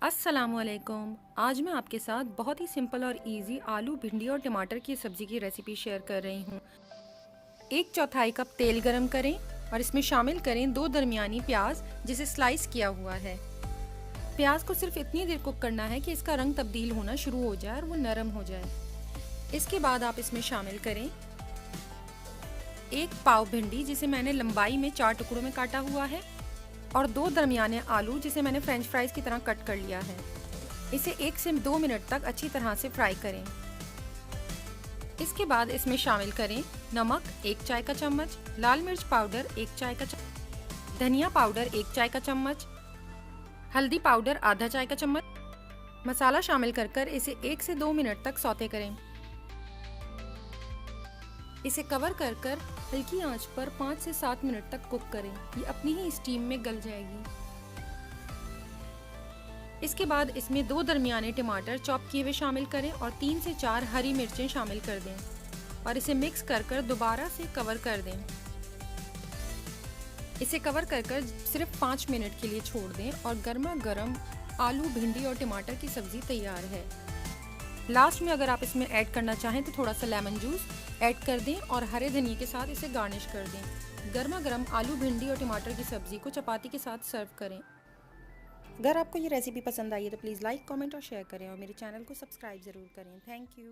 अस्सलामुअलैकुम। आज मैं आपके साथ बहुत ही सिंपल और इजी आलू भिंडी और टमाटर की सब्ज़ी की रेसिपी शेयर कर रही हूँ। 1/4 कप तेल गरम करें और इसमें शामिल करें 2 दरमियानी प्याज जिसे स्लाइस किया हुआ है। प्याज को सिर्फ इतनी देर कुक करना है कि इसका रंग तब्दील होना शुरू हो जाए और वो नरम हो जाए। इसके बाद आप इसमें शामिल करें 1 पाव भिंडी जिसे मैंने लंबाई में 4 टुकड़ों में काटा हुआ है और 2 दरमियाने आलू जिसे मैंने फ्रेंच फ्राइज की तरह कट कर लिया है। इसे 1 से 2 मिनट तक अच्छी तरह से फ्राई करें। इसके बाद इसमें शामिल करें नमक 1 चाय का चम्मच, लाल मिर्च पाउडर 1 चाय का चम्मच, धनिया पाउडर 1 चाय का चम्मच, हल्दी पाउडर आधा चाय का चम्मच। मसाला शामिल कर इसे 1 से 2 मिनट तक सौते करें। इसे कवर कर हल्की आंच पर 5 से 7 मिनट तक कुक करें। ये अपनी ही स्टीम में गल जाएगी। इसके बाद इसमें 2 दरमियाने टमाटर चॉप किए हुए शामिल करें और 3 से 4 हरी मिर्चें शामिल कर दें और इसे मिक्स कर दोबारा से कवर कर दें। इसे कवर कर सिर्फ 5 मिनट के लिए छोड़ दें और गर्मा गर्म आलू भिंडी और टमाटर की सब्ज़ी तैयार है। लास्ट में अगर आप इसमें ऐड करना चाहें तो थोड़ा सा लेमन जूस ऐड कर दें और हरे धनिए के साथ इसे गार्निश कर दें। गर्मा गर्म आलू भिंडी और टमाटर की सब्ज़ी को चपाती के साथ सर्व करें। अगर आपको ये रेसिपी पसंद आई है तो प्लीज़ लाइक, कमेंट और शेयर करें और मेरे चैनल को सब्सक्राइब ज़रूर करें। Thank you.